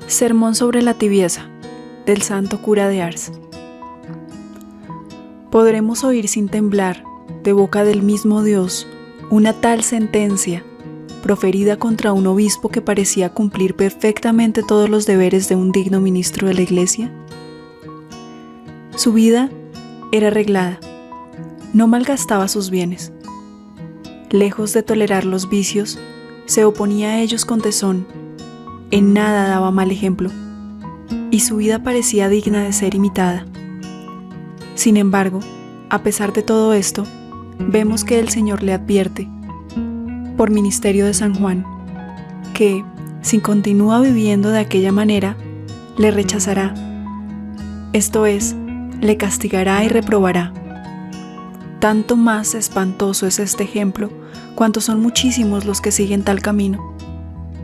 Sermón sobre la tibieza, del santo cura de Ars. Podremos oír sin temblar, de boca del mismo Dios, una tal sentencia, proferida contra un obispo que parecía cumplir perfectamente todos los deberes de un digno ministro de la Iglesia. Su vida era arreglada, no malgastaba sus bienes. Lejos de tolerar los vicios, se oponía a ellos con tesón, en nada daba mal ejemplo, y su vida parecía digna de ser imitada. Sin embargo, a pesar de todo esto, vemos que el Señor le advierte, por ministerio de San Juan, que, si continúa viviendo de aquella manera, le rechazará, esto es, le castigará y reprobará. Tanto más espantoso es este ejemplo, cuanto son muchísimos los que siguen tal camino.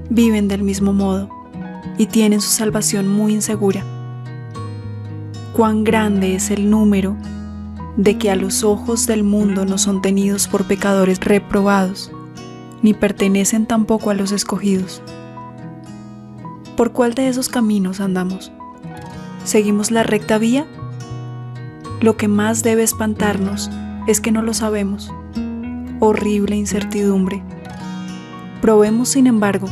Viven del mismo modo y tienen su salvación muy insegura. Cuán grande es el número de que a los ojos del mundo no son tenidos por pecadores reprobados, ni pertenecen tampoco a los escogidos. ¿Por cuál de esos caminos andamos? ¿Seguimos la recta vía? Lo que más debe espantarnos es que no lo sabemos. Horrible incertidumbre. Probemos, sin embargo,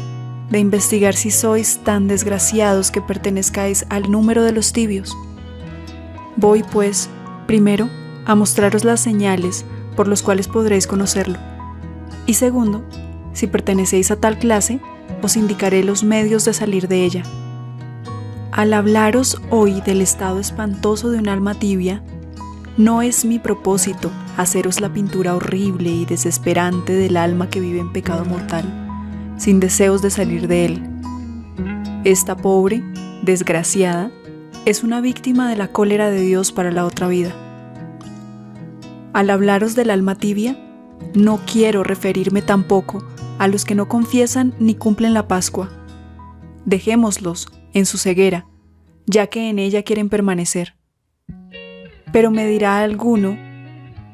de investigar si sois tan desgraciados que pertenezcáis al número de los tibios. Voy, pues, primero, a mostraros las señales por las cuales podréis conocerlo. Y segundo, si pertenecéis a tal clase, os indicaré los medios de salir de ella. Al hablaros hoy del estado espantoso de un alma tibia, no es mi propósito haceros la pintura horrible y desesperante del alma que vive en pecado mortal, sin deseos de salir de él. Esta pobre, desgraciada, es una víctima de la cólera de Dios para la otra vida. Al hablaros del alma tibia, no quiero referirme tampoco a los que no confiesan ni cumplen la Pascua. Dejémoslos en su ceguera, ya que en ella quieren permanecer. Pero me dirá alguno,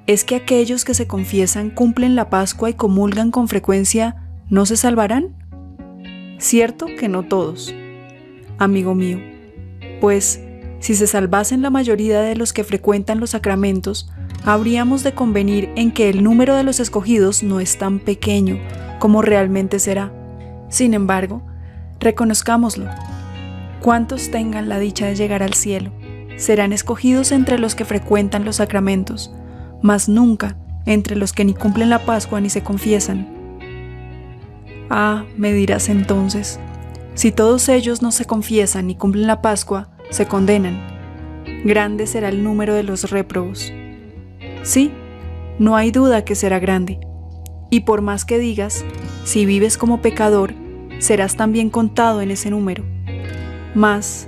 ¿es que aquellos que se confiesan, cumplen la Pascua y comulgan con frecuencia, no se salvarán? Cierto que no todos, amigo mío, pues si se salvasen la mayoría de los que frecuentan los sacramentos, habríamos de convenir en que el número de los escogidos no es tan pequeño como realmente será. Sin embargo, reconozcámoslo. Cuantos tengan la dicha de llegar al cielo, serán escogidos entre los que frecuentan los sacramentos, mas nunca entre los que ni cumplen la Pascua ni se confiesan. Ah, me dirás entonces, si todos ellos no se confiesan ni cumplen la Pascua, se condenan. Grande será el número de los réprobos. Sí, no hay duda que será grande. Y por más que digas, si vives como pecador, serás también contado en ese número. Mas,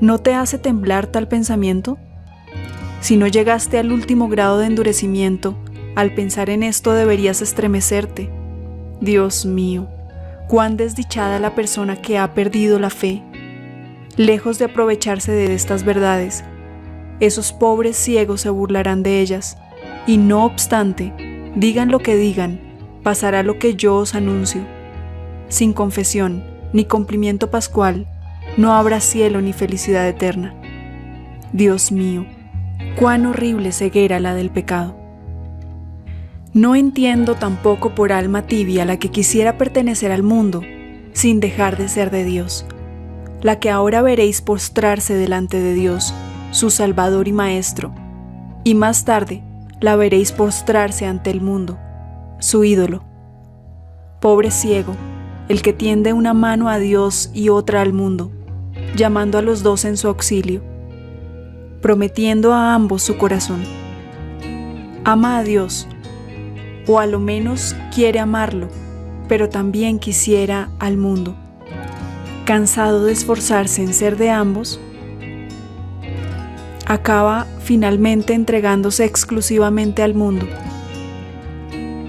¿no te hace temblar tal pensamiento? Si no llegaste al último grado de endurecimiento, al pensar en esto deberías estremecerte. Dios mío, cuán desdichada la persona que ha perdido la fe. Lejos de aprovecharse de estas verdades, esos pobres ciegos se burlarán de ellas, y no obstante, digan lo que digan, pasará lo que yo os anuncio. Sin confesión ni cumplimiento pascual, no habrá cielo ni felicidad eterna. Dios mío, cuán horrible ceguera la del pecado. No entiendo tampoco por alma tibia la que quisiera pertenecer al mundo, sin dejar de ser de Dios, la que ahora veréis postrarse delante de Dios, su Salvador y Maestro, y más tarde la veréis postrarse ante el mundo, su ídolo. Pobre ciego, el que tiende una mano a Dios y otra al mundo, llamando a los dos en su auxilio, prometiendo a ambos su corazón. Ama a Dios, o a lo menos quiere amarlo, pero también quisiera al mundo. Cansado de esforzarse en ser de ambos, acaba finalmente entregándose exclusivamente al mundo.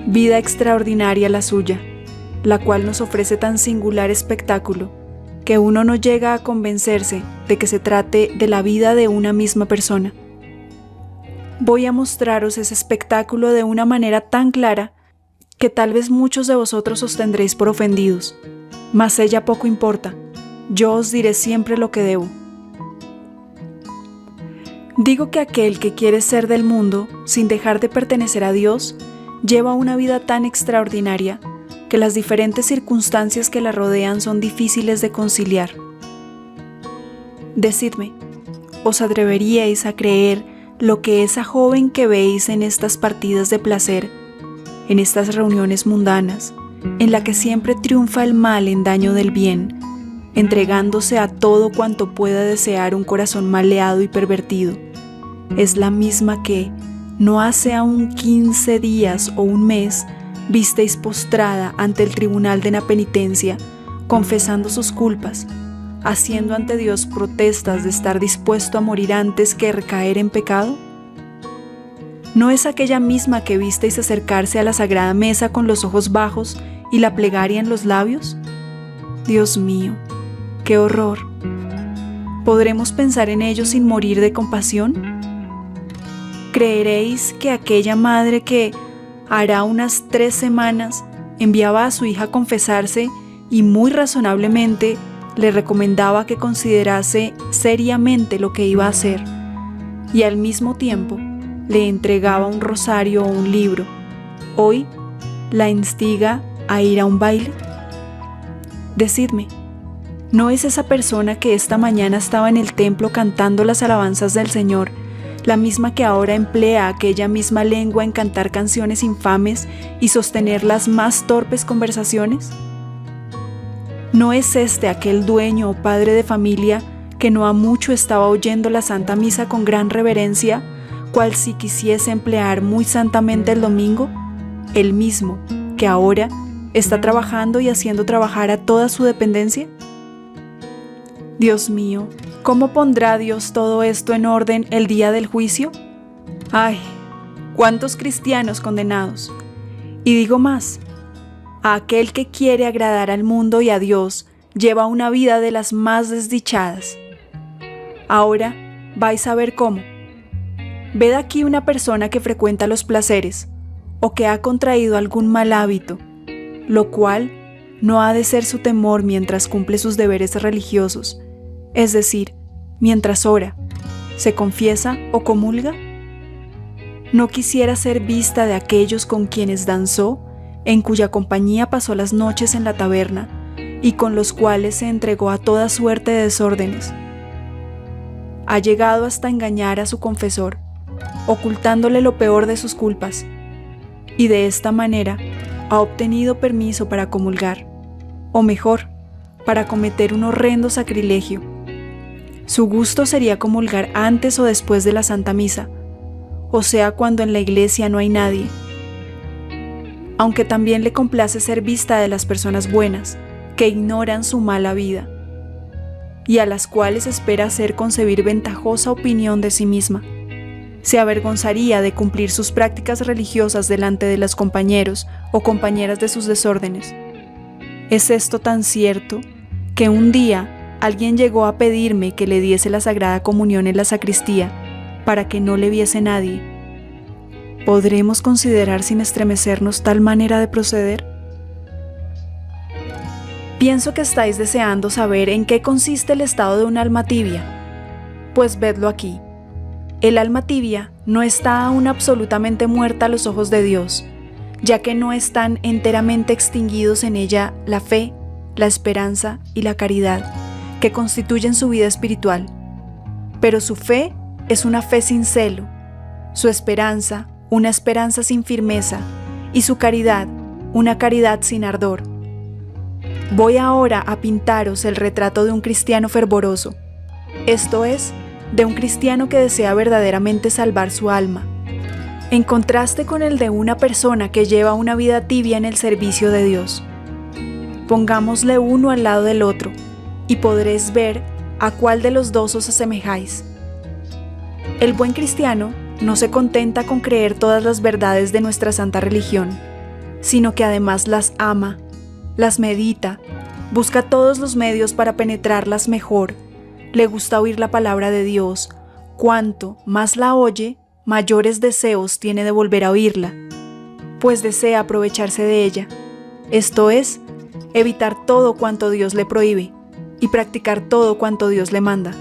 Vida extraordinaria la suya, la cual nos ofrece tan singular espectáculo que uno no llega a convencerse de que se trate de la vida de una misma persona. Voy a mostraros ese espectáculo de una manera tan clara que tal vez muchos de vosotros os tendréis por ofendidos, mas ella poco importa, Yo os diré siempre lo que debo. Digo que aquel que quiere ser del mundo, sin dejar de pertenecer a Dios, lleva una vida tan extraordinaria que las diferentes circunstancias que la rodean son difíciles de conciliar. Decidme, ¿os atreveríais a creer lo que esa joven que veis en estas partidas de placer, en estas reuniones mundanas, en la que siempre triunfa el mal en daño del bien, entregándose a todo cuanto pueda desear un corazón maleado y pervertido, es la misma que, no hace aún 15 días o un mes, visteis postrada ante el tribunal de la penitencia, confesando sus culpas, haciendo ante Dios protestas de estar dispuesto a morir antes que recaer en pecado? ¿No es aquella misma que visteis acercarse a la sagrada mesa con los ojos bajos y la plegaria en los labios? Dios mío, ¡qué horror! ¿Podremos pensar en ello sin morir de compasión? ¿Creeréis que aquella madre que, hará unas 3 semanas, enviaba a su hija a confesarse y muy razonablemente le recomendaba que considerase seriamente lo que iba a hacer, y al mismo tiempo le entregaba un rosario o un libro, hoy la instiga a ir a un baile? Decidme, ¿no es esa persona que esta mañana estaba en el templo cantando las alabanzas del Señor la misma que ahora emplea aquella misma lengua en cantar canciones infames y sostener las más torpes conversaciones? ¿No es este aquel dueño o padre de familia que no ha mucho estaba oyendo la Santa Misa con gran reverencia, cual si quisiese emplear muy santamente el domingo? El mismo que ahora está trabajando y haciendo trabajar a toda su dependencia. Dios mío, ¿cómo pondrá Dios todo esto en orden el día del juicio? ¡Ay! ¡Cuántos cristianos condenados! Y digo más, a aquel que quiere agradar al mundo y a Dios lleva una vida de las más desdichadas. Ahora vais a ver cómo. Ved aquí una persona que frecuenta los placeres o que ha contraído algún mal hábito, lo cual no ha de ser su temor mientras cumple sus deberes religiosos, es decir, mientras ora, se confiesa o comulga. ¿No quisiera ser vista de aquellos con quienes danzó, en cuya compañía pasó las noches en la taberna, y con los cuales se entregó a toda suerte de desórdenes? Ha llegado hasta engañar a su confesor, ocultándole lo peor de sus culpas, y de esta manera ha obtenido permiso para comulgar, o mejor, para cometer un horrendo sacrilegio. Su gusto sería comulgar antes o después de la Santa Misa, o sea, cuando en la iglesia no hay nadie. Aunque también le complace ser vista de las personas buenas, que ignoran su mala vida, y a las cuales espera hacer concebir ventajosa opinión de sí misma. Se avergonzaría de cumplir sus prácticas religiosas delante de los compañeros o compañeras de sus desórdenes. Es esto tan cierto que un día alguien llegó a pedirme que le diese la Sagrada Comunión en la sacristía para que no le viese nadie. ¿Podremos considerar sin estremecernos tal manera de proceder? Pienso que estáis deseando saber en qué consiste el estado de un alma tibia. Pues vedlo aquí. El alma tibia no está aún absolutamente muerta a los ojos de Dios, ya que no están enteramente extinguidos en ella la fe, la esperanza y la caridad, que constituyen su vida espiritual. Pero su fe es una fe sin celo, su esperanza una esperanza sin firmeza, y su caridad una caridad sin ardor. Voy ahora a pintaros el retrato de un cristiano fervoroso, esto es, de un cristiano que desea verdaderamente salvar su alma, en contraste con el de una persona que lleva una vida tibia en el servicio de Dios. Pongámosle uno al lado del otro, y podréis ver a cuál de los dos os asemejáis. El buen cristiano no se contenta con creer todas las verdades de nuestra santa religión, sino que además las ama, las medita, busca todos los medios para penetrarlas mejor, le gusta oír la palabra de Dios. Cuanto más la oye, mayores deseos tiene de volver a oírla, pues desea aprovecharse de ella, esto es, evitar todo cuanto Dios le prohíbe, y practicar todo cuanto Dios le manda.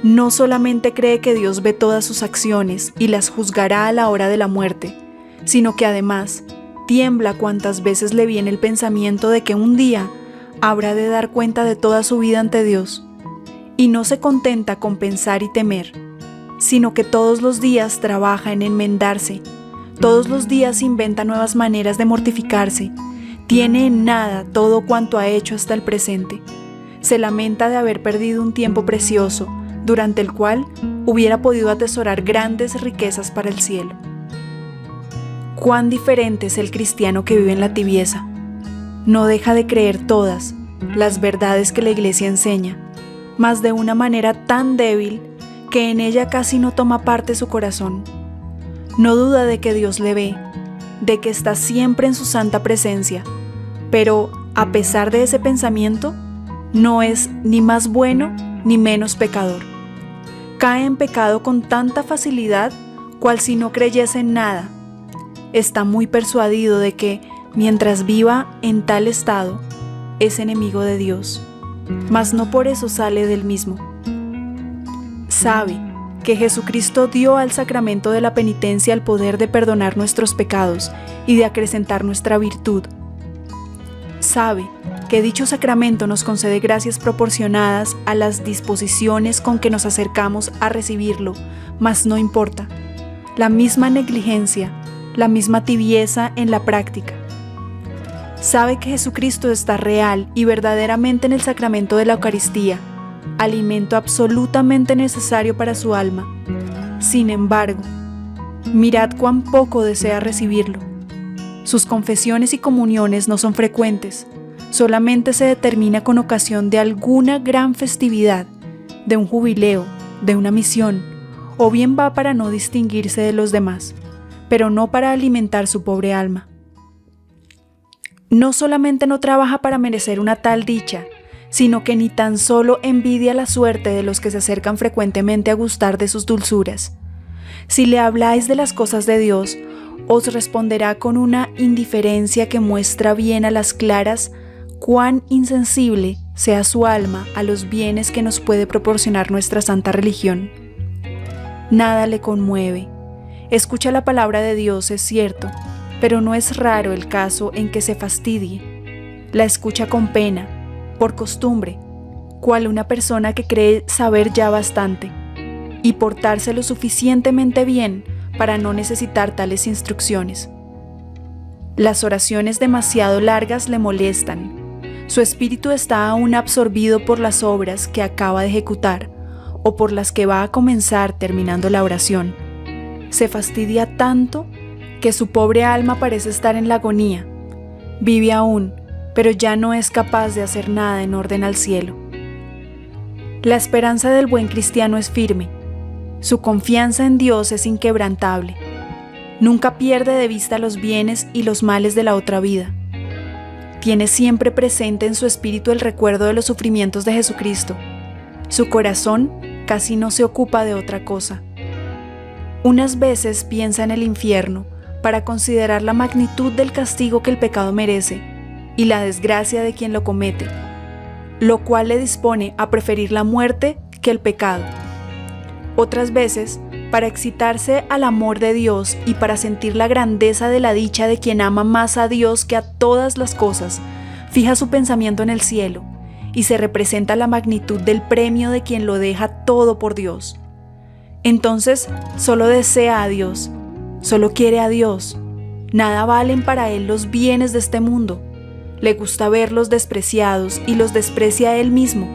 No solamente cree que Dios ve todas sus acciones y las juzgará a la hora de la muerte, sino que además tiembla cuantas veces le viene el pensamiento de que un día habrá de dar cuenta de toda su vida ante Dios. Y no se contenta con pensar y temer, sino que todos los días trabaja en enmendarse, todos los días inventa nuevas maneras de mortificarse, tiene en nada todo cuanto ha hecho hasta el presente. Se lamenta de haber perdido un tiempo precioso, durante el cual hubiera podido atesorar grandes riquezas para el cielo. Cuán diferente es el cristiano que vive en la tibieza. No deja de creer todas las verdades que la Iglesia enseña, mas de una manera tan débil que en ella casi no toma parte su corazón. No duda de que Dios le ve, de que está siempre en su santa presencia, pero a pesar de ese pensamiento, no es ni más bueno ni menos pecador. Cae en pecado con tanta facilidad cual si no creyese en nada. Está muy persuadido de que, mientras viva en tal estado, es enemigo de Dios, mas no por eso sale del mismo. Sabe que Jesucristo dio al sacramento de la penitencia el poder de perdonar nuestros pecados y de acrecentar nuestra virtud. Sabe que dicho sacramento nos concede gracias proporcionadas a las disposiciones con que nos acercamos a recibirlo, mas no importa. La misma negligencia, la misma tibieza en la práctica. Sabe que Jesucristo está real y verdaderamente en el sacramento de la Eucaristía, alimento absolutamente necesario para su alma. Sin embargo, mirad cuán poco desea recibirlo. Sus confesiones y comuniones no son frecuentes, solamente se determina con ocasión de alguna gran festividad, de un jubileo, de una misión, o bien va para no distinguirse de los demás, pero no para alimentar su pobre alma. No solamente no trabaja para merecer una tal dicha, sino que ni tan solo envidia la suerte de los que se acercan frecuentemente a gustar de sus dulzuras. Si le habláis de las cosas de Dios, os responderá con una indiferencia que muestra bien a las claras cuán insensible sea su alma a los bienes que nos puede proporcionar nuestra santa religión. Nada le conmueve. Escucha la palabra de Dios, es cierto, pero no es raro el caso en que se fastidie. La escucha con pena, por costumbre, cual una persona que cree saber ya bastante, y portarse lo suficientemente bien para no necesitar tales instrucciones. Las oraciones demasiado largas le molestan. Su espíritu está aún absorbido por las obras que acaba de ejecutar o por las que va a comenzar terminando la oración. Se fastidia tanto que su pobre alma parece estar en la agonía. Vive aún, pero ya no es capaz de hacer nada en orden al cielo. La esperanza del buen cristiano es firme. Su confianza en Dios es inquebrantable. Nunca pierde de vista los bienes y los males de la otra vida. Tiene siempre presente en su espíritu el recuerdo de los sufrimientos de Jesucristo. Su corazón casi no se ocupa de otra cosa. Unas veces piensa en el infierno para considerar la magnitud del castigo que el pecado merece y la desgracia de quien lo comete, lo cual le dispone a preferir la muerte que el pecado. Otras veces, para excitarse al amor de Dios y para sentir la grandeza de la dicha de quien ama más a Dios que a todas las cosas, fija su pensamiento en el cielo y se representa la magnitud del premio de quien lo deja todo por Dios. Entonces, solo desea a Dios, solo quiere a Dios. Nada valen para él los bienes de este mundo. Le gusta verlos despreciados y los desprecia a él mismo.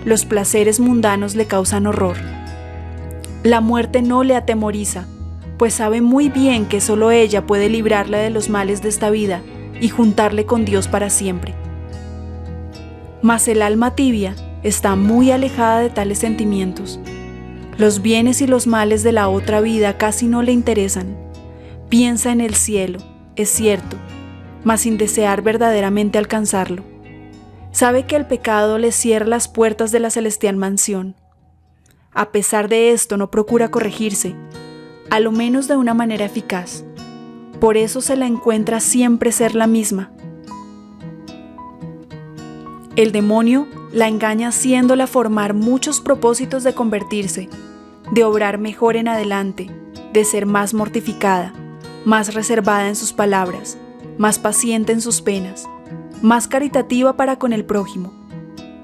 Los placeres mundanos le causan horror. La muerte no le atemoriza, pues sabe muy bien que solo ella puede librarle de los males de esta vida y juntarle con Dios para siempre. Mas el alma tibia está muy alejada de tales sentimientos. Los bienes y los males de la otra vida casi no le interesan. Piensa en el cielo, es cierto, mas sin desear verdaderamente alcanzarlo. Sabe que el pecado le cierra las puertas de la celestial mansión. A pesar de esto, no procura corregirse, a lo menos de una manera eficaz. Por eso se la encuentra siempre ser la misma. El demonio la engaña haciéndola formar muchos propósitos de convertirse, de obrar mejor en adelante, de ser más mortificada, más reservada en sus palabras, más paciente en sus penas, más caritativa para con el prójimo.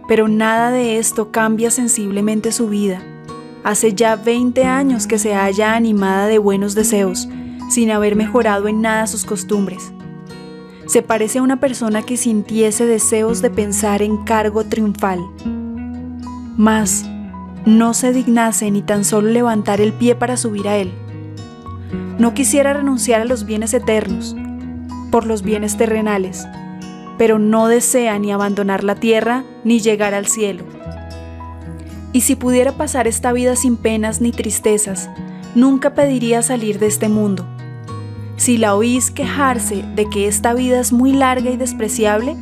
Pero nada de esto cambia sensiblemente su vida. Hace ya 20 años que se halla animada de buenos deseos, sin haber mejorado en nada sus costumbres. Se parece a una persona que sintiese deseos de pensar en cargo triunfal, mas no se dignase ni tan solo levantar el pie para subir a él. No quisiera renunciar a los bienes eternos por los bienes terrenales, pero no desea ni abandonar la tierra ni llegar al cielo. Y si pudiera pasar esta vida sin penas ni tristezas, nunca pediría salir de este mundo. Si la oís quejarse de que esta vida es muy larga y despreciable,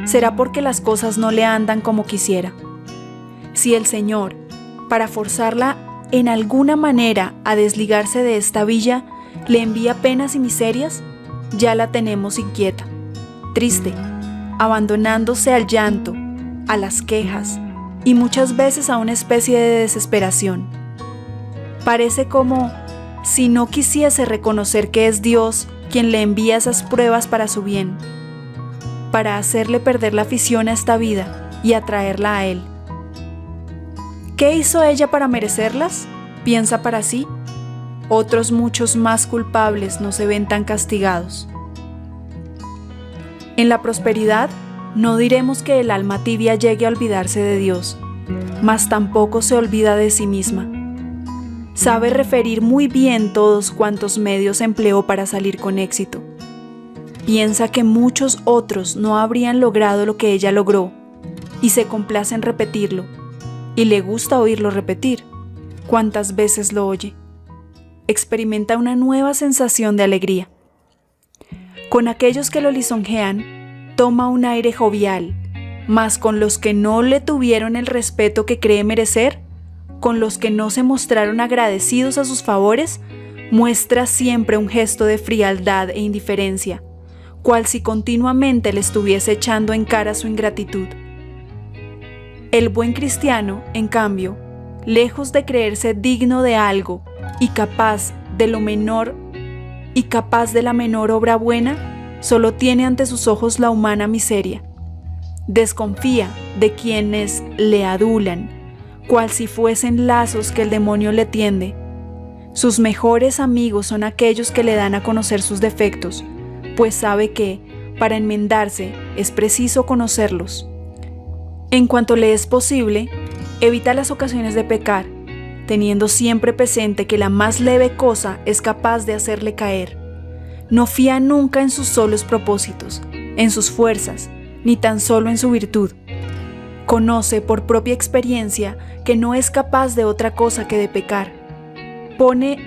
será porque las cosas no le andan como quisiera. Si el Señor, para forzarla en alguna manera a desligarse de esta villa, le envía penas y miserias, ya la tenemos inquieta, triste, abandonándose al llanto, a las quejas y muchas veces a una especie de desesperación. Parece como si no quisiese reconocer que es Dios quien le envía esas pruebas para su bien, para hacerle perder la afición a esta vida y atraerla a Él. ¿Qué hizo ella para merecerlas?, piensa para sí. Otros muchos más culpables no se ven tan castigados. En la prosperidad, no diremos que el alma tibia llegue a olvidarse de Dios, mas tampoco se olvida de sí misma. Sabe referir muy bien todos cuantos medios empleó para salir con éxito. Piensa que muchos otros no habrían logrado lo que ella logró, y se complace en repetirlo, y le gusta oírlo repetir, cuantas veces lo oye. Experimenta una nueva sensación de alegría. Con aquellos que lo lisonjean, toma un aire jovial, mas con los que no le tuvieron el respeto que cree merecer, con los que no se mostraron agradecidos a sus favores, muestra siempre un gesto de frialdad e indiferencia, cual si continuamente le estuviese echando en cara su ingratitud. El buen cristiano, en cambio, lejos de creerse digno de algo y capaz de la menor obra buena, solo tiene ante sus ojos la humana miseria. Desconfía de quienes le adulan, cual si fuesen lazos que el demonio le tiende. Sus mejores amigos son aquellos que le dan a conocer sus defectos, pues sabe que, para enmendarse, es preciso conocerlos. En cuanto le es posible, evita las ocasiones de pecar, teniendo siempre presente que la más leve cosa es capaz de hacerle caer. No fía nunca en sus solos propósitos, en sus fuerzas, ni tan solo en su virtud. Conoce por propia experiencia que no es capaz de otra cosa que de pecar. Pone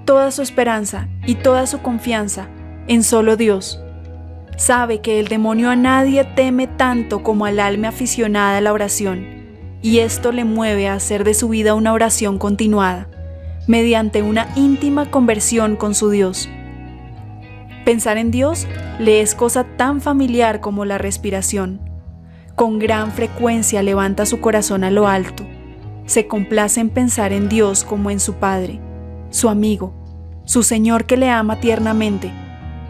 toda su esperanza y toda su confianza en solo Dios. Sabe que el demonio a nadie teme tanto como al alma aficionada a la oración, y esto le mueve a hacer de su vida una oración continuada, mediante una íntima conversión con su Dios. Pensar en Dios le es cosa tan familiar como la respiración. Con gran frecuencia levanta su corazón a lo alto. Se complace en pensar en Dios como en su Padre, su amigo, su Señor que le ama tiernamente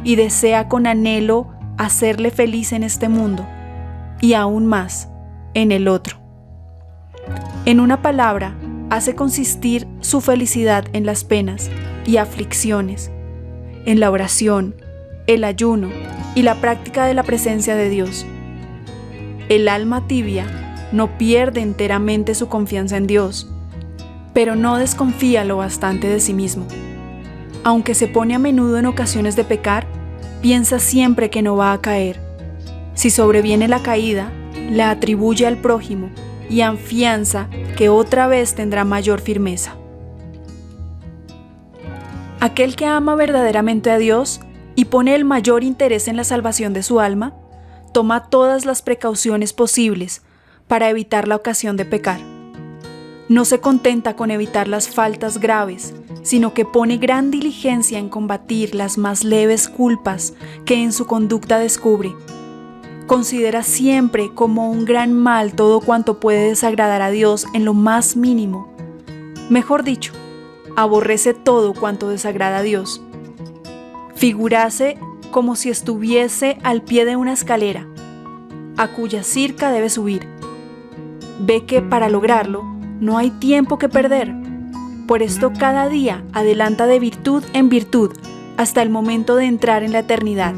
y desea con anhelo hacerle feliz en este mundo y aún más en el otro. En una palabra, hace consistir su felicidad en las penas y aflicciones, en la oración, el ayuno y la práctica de la presencia de Dios. El alma tibia no pierde enteramente su confianza en Dios, pero no desconfía lo bastante de sí mismo. Aunque se pone a menudo en ocasiones de pecar, piensa siempre que no va a caer. Si sobreviene la caída, la atribuye al prójimo y afianza que otra vez tendrá mayor firmeza. Aquel que ama verdaderamente a Dios y pone el mayor interés en la salvación de su alma, toma todas las precauciones posibles para evitar la ocasión de pecar. No se contenta con evitar las faltas graves, sino que pone gran diligencia en combatir las más leves culpas que en su conducta descubre. Considera siempre como un gran mal todo cuanto puede desagradar a Dios en lo más mínimo. Mejor dicho, aborrece todo cuanto desagrada a Dios. Figúrase como si estuviese al pie de una escalera, a cuya circa debe subir. Ve que para lograrlo no hay tiempo que perder. Por esto cada día adelanta de virtud en virtud hasta el momento de entrar en la eternidad.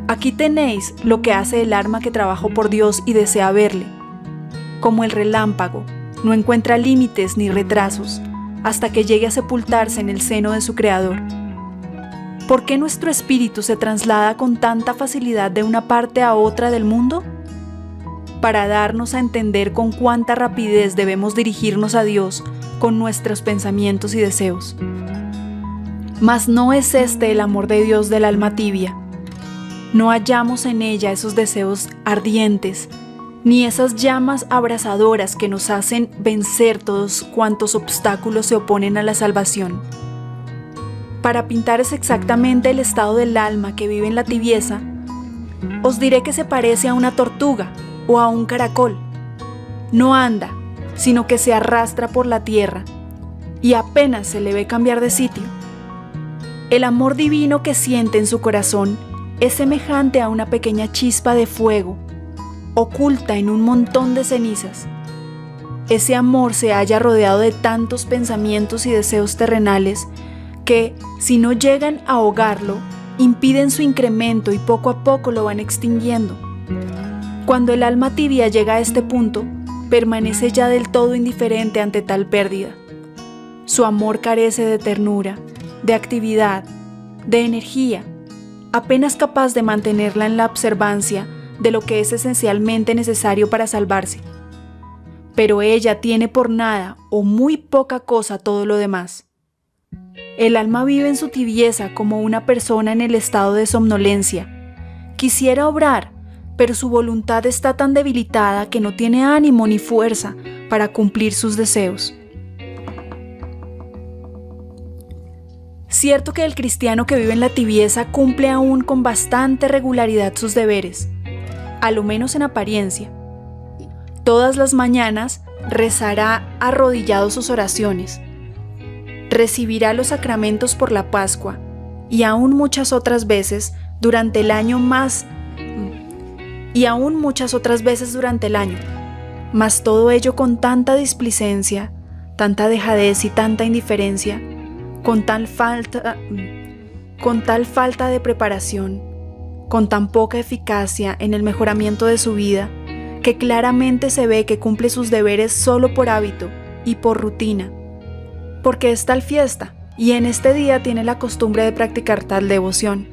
Aquí tenéis lo que hace el alma que trabajó por Dios y desea verle. Como el relámpago, no encuentra límites ni retrasos hasta que llegue a sepultarse en el seno de su Creador. ¿Por qué nuestro espíritu se traslada con tanta facilidad de una parte a otra del mundo? Para darnos a entender con cuánta rapidez debemos dirigirnos a Dios con nuestros pensamientos y deseos. Mas no es este el amor de Dios del alma tibia. No hallamos en ella esos deseos ardientes, ni esas llamas abrasadoras que nos hacen vencer todos cuantos obstáculos se oponen a la salvación. Para pintaros exactamente el estado del alma que vive en la tibieza, os diré que se parece a una tortuga o a un caracol. No anda, sino que se arrastra por la tierra, y apenas se le ve cambiar de sitio. El amor divino que siente en su corazón es semejante a una pequeña chispa de fuego, oculta en un montón de cenizas. Ese amor se halla rodeado de tantos pensamientos y deseos terrenales que, si no llegan a ahogarlo, impiden su incremento y poco a poco lo van extinguiendo. Cuando el alma tibia llega a este punto, permanece ya del todo indiferente ante tal pérdida. Su amor carece de ternura, de actividad, de energía, apenas capaz de mantenerla en la observancia de lo que es esencialmente necesario para salvarse. Pero ella tiene por nada o muy poca cosa todo lo demás. El alma vive en su tibieza como una persona en el estado de somnolencia. Quisiera obrar, pero su voluntad está tan debilitada que no tiene ánimo ni fuerza para cumplir sus deseos. Cierto que el cristiano que vive en la tibieza cumple aún con bastante regularidad sus deberes, a lo menos en apariencia. Todas las mañanas rezará arrodillado sus oraciones, recibirá los sacramentos por la Pascua y aún muchas otras veces durante el año mas todo ello con tanta displicencia, tanta dejadez y tanta indiferencia, con tal falta de preparación, con tan poca eficacia en el mejoramiento de su vida, que claramente se ve que cumple sus deberes solo por hábito y por rutina, porque es tal fiesta y en este día tiene la costumbre de practicar tal devoción.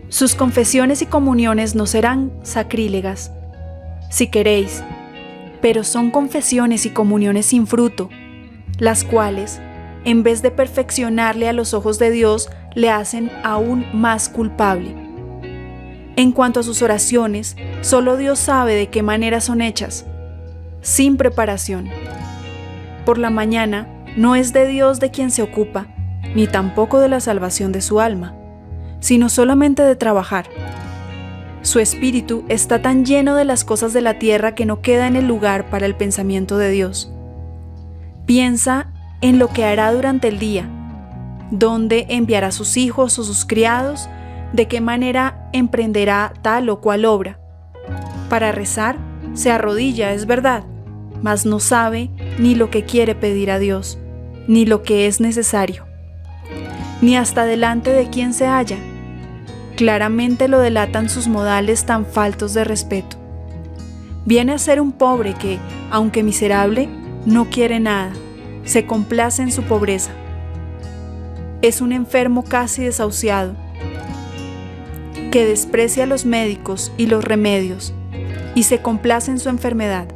Sus confesiones y comuniones no serán sacrílegas, si queréis, pero son confesiones y comuniones sin fruto, las cuales, en vez de perfeccionarle a los ojos de Dios, le hacen aún más culpable. En cuanto a sus oraciones, solo Dios sabe de qué manera son hechas, sin preparación. Por la mañana, no es de Dios de quien se ocupa, ni tampoco de la salvación de su alma, sino solamente de trabajar. Su espíritu está tan lleno de las cosas de la tierra que no queda en el lugar para el pensamiento de Dios. Piensa en lo que hará durante el día, dónde enviará sus hijos o sus criados, de qué manera emprenderá tal o cual obra. Para rezar, se arrodilla, es verdad, mas no sabe ni lo que quiere pedir a Dios, ni lo que es necesario, ni hasta delante de quién se halla. Claramente lo delatan sus modales tan faltos de respeto. Viene a ser un pobre que, aunque miserable, no quiere nada, se complace en su pobreza. Es un enfermo casi desahuciado, que desprecia a los médicos y los remedios, y se complace en su enfermedad.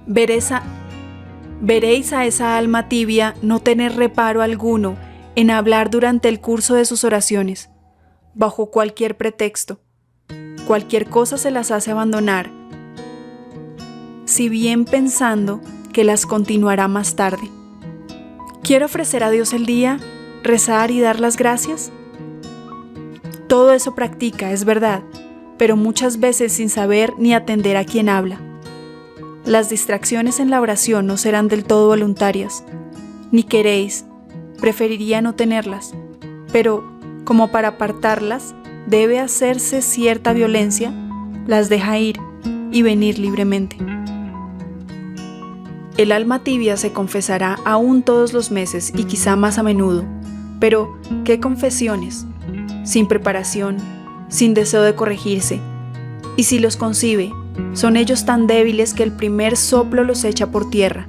Veréis a esa alma tibia no tener reparo alguno en hablar durante el curso de sus oraciones, bajo cualquier pretexto. Cualquier cosa se las hace abandonar, si bien pensando que las continuará más tarde. ¿Quiere ofrecer a Dios el día, rezar y dar las gracias? Todo eso practica, es verdad, pero muchas veces sin saber ni atender a quien habla. Las distracciones en la oración no serán del todo voluntarias, ni queréis, preferiría no tenerlas, pero como para apartarlas debe hacerse cierta violencia, las deja ir y venir libremente. El alma tibia se confesará aún todos los meses y quizá más a menudo, pero ¿qué confesiones? Sin preparación, sin deseo de corregirse, y si los concibe, son ellos tan débiles que el primer soplo los echa por tierra.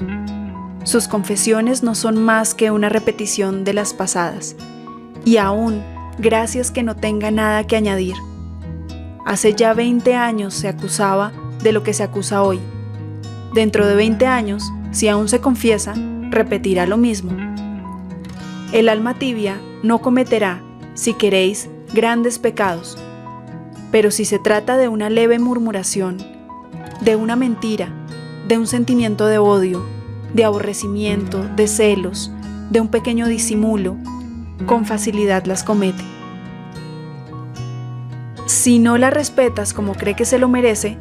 Sus confesiones no son más que una repetición de las pasadas, y aún gracias que no tenga nada que añadir. Hace ya 20 años se acusaba de lo que se acusa hoy. Dentro de 20 años, si aún se confiesa, repetirá lo mismo. El alma tibia no cometerá, si queréis, grandes pecados, pero si se trata de una leve murmuración, de una mentira, de un sentimiento de odio, de aborrecimiento, de celos, de un pequeño disimulo, con facilidad las comete. Si no la respetas como cree que se lo merece,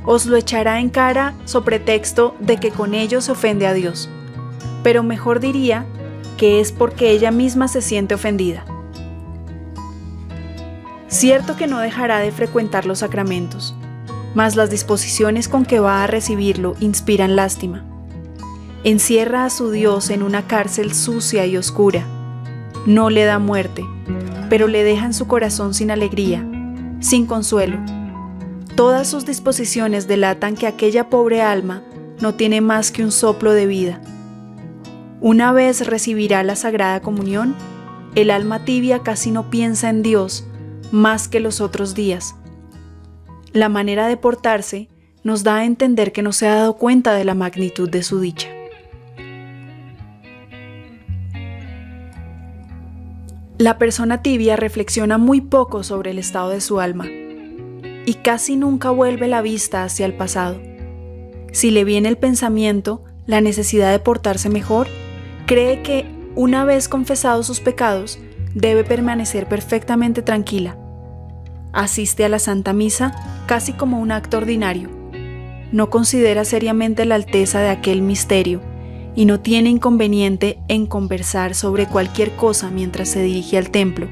os lo echará en cara so pretexto de que con ello se ofende a Dios, pero mejor diría que es porque ella misma se siente ofendida. Cierto que no dejará de frecuentar los sacramentos, mas las disposiciones con que va a recibirlo inspiran lástima. Encierra a su Dios en una cárcel sucia y oscura. No le da muerte, pero le deja en su corazón sin alegría, sin consuelo. Todas sus disposiciones delatan que aquella pobre alma no tiene más que un soplo de vida. Una vez recibirá la Sagrada Comunión, el alma tibia casi no piensa en Dios más que los otros días. La manera de portarse nos da a entender que no se ha dado cuenta de la magnitud de su dicha. La persona tibia reflexiona muy poco sobre el estado de su alma y casi nunca vuelve la vista hacia el pasado. Si le viene el pensamiento, la necesidad de portarse mejor, cree que, una vez confesados sus pecados, debe permanecer perfectamente tranquila. Asiste a la Santa Misa casi como un acto ordinario. No considera seriamente la alteza de aquel misterio y no tiene inconveniente en conversar sobre cualquier cosa mientras se dirige al templo.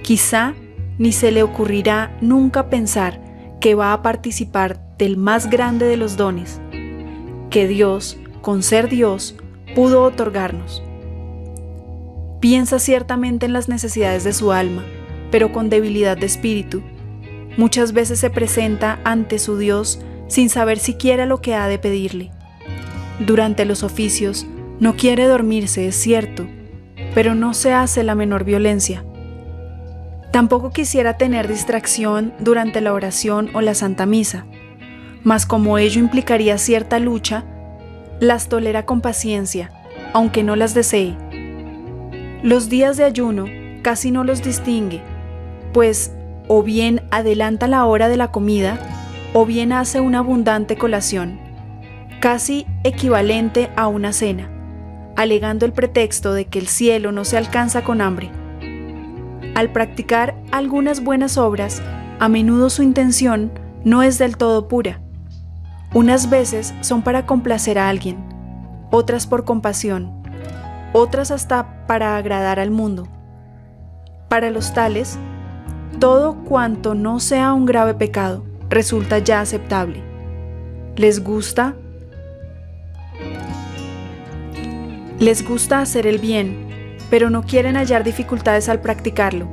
Quizá ni se le ocurrirá nunca pensar que va a participar del más grande de los dones, que Dios, con ser Dios, pudo otorgarnos. Piensa ciertamente en las necesidades de su alma, pero con debilidad de espíritu. Muchas veces se presenta ante su Dios sin saber siquiera lo que ha de pedirle. Durante los oficios no quiere dormirse, es cierto, pero no se hace la menor violencia. Tampoco quisiera tener distracción durante la oración o la Santa Misa, mas como ello implicaría cierta lucha, las tolera con paciencia, aunque no las desee. Los días de ayuno casi no los distingue, pues o bien adelanta la hora de la comida, o bien hace una abundante colación, casi equivalente a una cena, alegando el pretexto de que el cielo no se alcanza con hambre. Al practicar algunas buenas obras, a menudo su intención no es del todo pura. Unas veces son para complacer a alguien, otras por compasión, otras hasta para agradar al mundo. Para los tales, todo cuanto no sea un grave pecado resulta ya aceptable. Les gusta hacer el bien, pero no quieren hallar dificultades al practicarlo.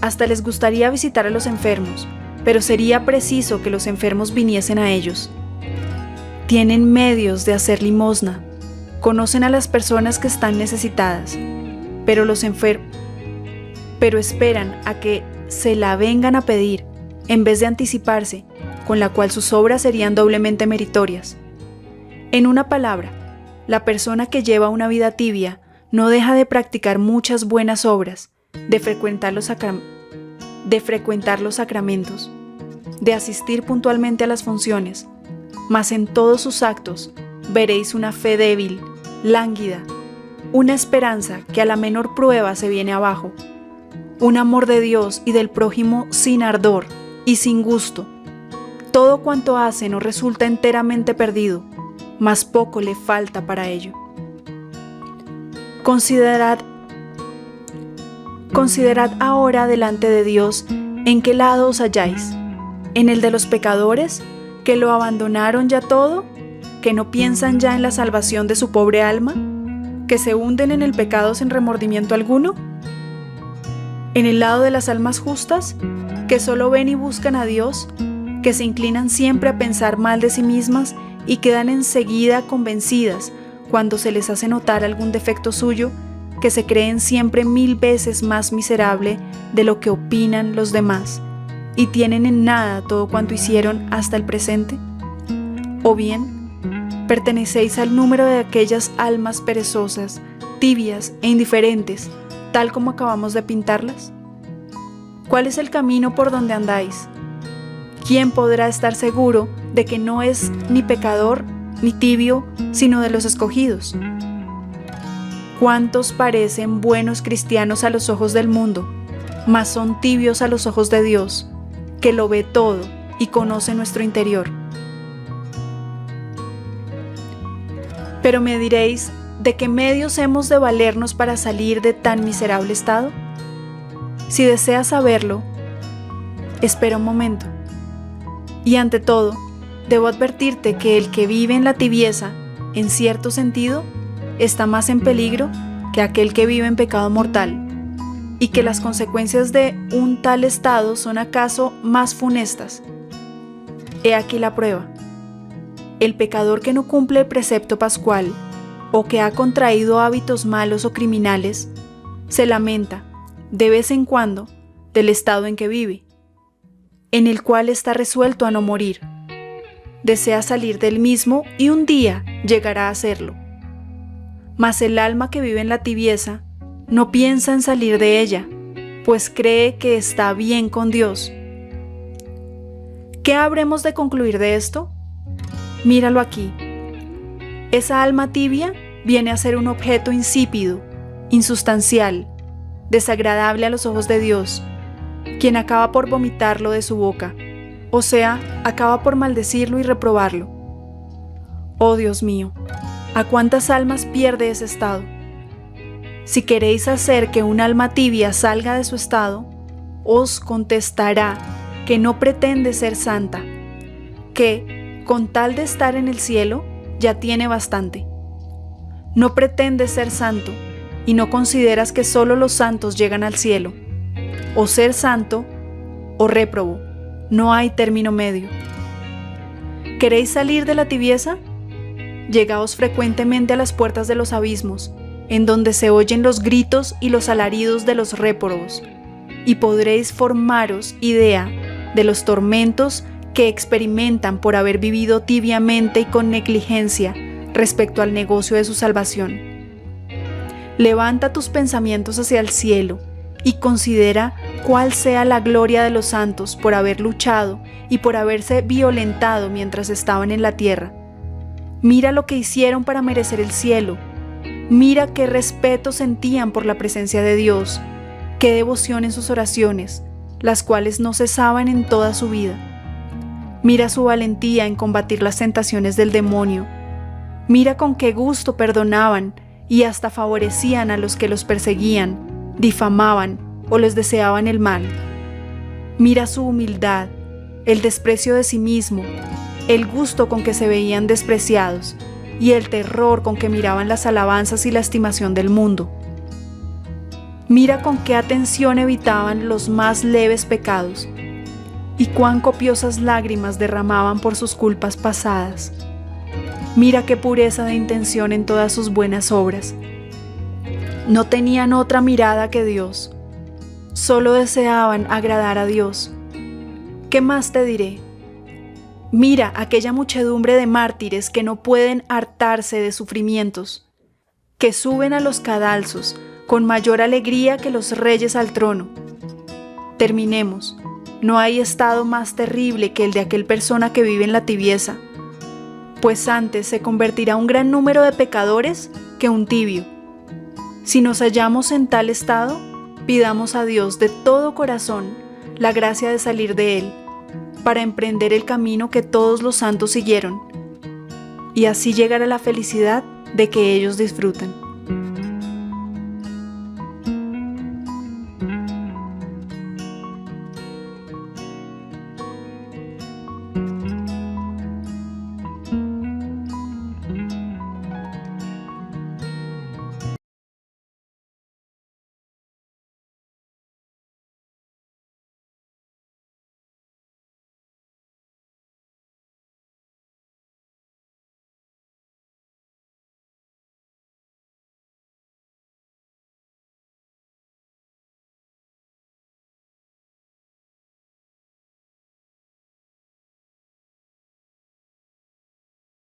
Hasta les gustaría visitar a los enfermos, pero sería preciso que los enfermos viniesen a ellos. Tienen medios de hacer limosna, conocen a las personas que están necesitadas, pero esperan a que se la vengan a pedir, en vez de anticiparse, con la cual sus obras serían doblemente meritorias. En una palabra, la persona que lleva una vida tibia no deja de practicar muchas buenas obras, de frecuentar los sacramentos, de asistir puntualmente a las funciones, mas en todos sus actos veréis una fe débil, lánguida, una esperanza que a la menor prueba se viene abajo, un amor de Dios y del prójimo sin ardor y sin gusto. Todo cuanto hace no resulta enteramente perdido, mas poco le falta para ello. Considerad ahora delante de Dios en qué lado os halláis, en el de los pecadores, que lo abandonaron ya todo, que no piensan ya en la salvación de su pobre alma, que se hunden en el pecado sin remordimiento alguno, en el lado de las almas justas, que solo ven y buscan a Dios, que se inclinan siempre a pensar mal de sí mismas y quedan enseguida convencidas cuando se les hace notar algún defecto suyo, que se creen siempre 1000 veces más miserable de lo que opinan los demás y tienen en nada todo cuanto hicieron hasta el presente? ¿O bien pertenecéis al número de aquellas almas perezosas, tibias e indiferentes, tal como acabamos de pintarlas? ¿Cuál es el camino por donde andáis? ¿Quién podrá estar seguro de que no es ni pecador ni tibio, sino de los escogidos? ¿Cuántos parecen buenos cristianos a los ojos del mundo, mas son tibios a los ojos de Dios, que lo ve todo y conoce nuestro interior? Pero me diréis, ¿de qué medios hemos de valernos para salir de tan miserable estado? Si deseas saberlo, espera un momento. Y ante todo, debo advertirte que el que vive en la tibieza, en cierto sentido, está más en peligro que aquel que vive en pecado mortal, y que las consecuencias de un tal estado son acaso más funestas. He aquí la prueba. El pecador que no cumple el precepto pascual, o que ha contraído hábitos malos o criminales, se lamenta, de vez en cuando, del estado en que vive, en el cual está resuelto a no morir. Desea salir del mismo y un día llegará a hacerlo. Mas el alma que vive en la tibieza no piensa en salir de ella, pues cree que está bien con Dios. ¿Qué habremos de concluir de esto? Míralo aquí. Esa alma tibia viene a ser un objeto insípido, insustancial, desagradable a los ojos de Dios, quien acaba por vomitarlo de su boca, o sea, acaba por maldecirlo y reprobarlo. Oh Dios mío, ¿a cuántas almas pierde ese estado? Si queréis hacer que un alma tibia salga de su estado, os contestará que no pretende ser santa, que, con tal de estar en el cielo, ya tiene bastante. No pretendes ser santo y no consideras que solo los santos llegan al cielo. O ser santo o réprobo, no hay término medio. ¿Queréis salir de la tibieza? Llegaos frecuentemente a las puertas de los abismos, en donde se oyen los gritos y los alaridos de los réprobos, y podréis formaros idea de los tormentos que experimentan por haber vivido tibiamente y con negligencia respecto al negocio de su salvación. Levanta tus pensamientos hacia el cielo y considera cuál sea la gloria de los santos por haber luchado y por haberse violentado mientras estaban en la tierra. Mira lo que hicieron para merecer el cielo. Mira qué respeto sentían por la presencia de Dios, qué devoción en sus oraciones, las cuales no cesaban en toda su vida. Mira su valentía en combatir las tentaciones del demonio. Mira con qué gusto perdonaban y hasta favorecían a los que los perseguían, difamaban o les deseaban el mal. Mira su humildad, el desprecio de sí mismo, el gusto con que se veían despreciados y el terror con que miraban las alabanzas y la estimación del mundo. Mira con qué atención evitaban los más leves pecados y cuán copiosas lágrimas derramaban por sus culpas pasadas. Mira qué pureza de intención en todas sus buenas obras. No tenían otra mirada que Dios. Solo deseaban agradar a Dios. ¿Qué más te diré? Mira aquella muchedumbre de mártires que no pueden hartarse de sufrimientos, que suben a los cadalsos con mayor alegría que los reyes al trono. Terminemos. No hay estado más terrible que el de aquel persona que vive en la tibieza, pues antes se convertirá un gran número de pecadores que un tibio. Si nos hallamos en tal estado, Pidamos a Dios de todo corazón la gracia de salir de él, para emprender el camino que todos los santos siguieron, y así llegar a la felicidad de que ellos disfrutan.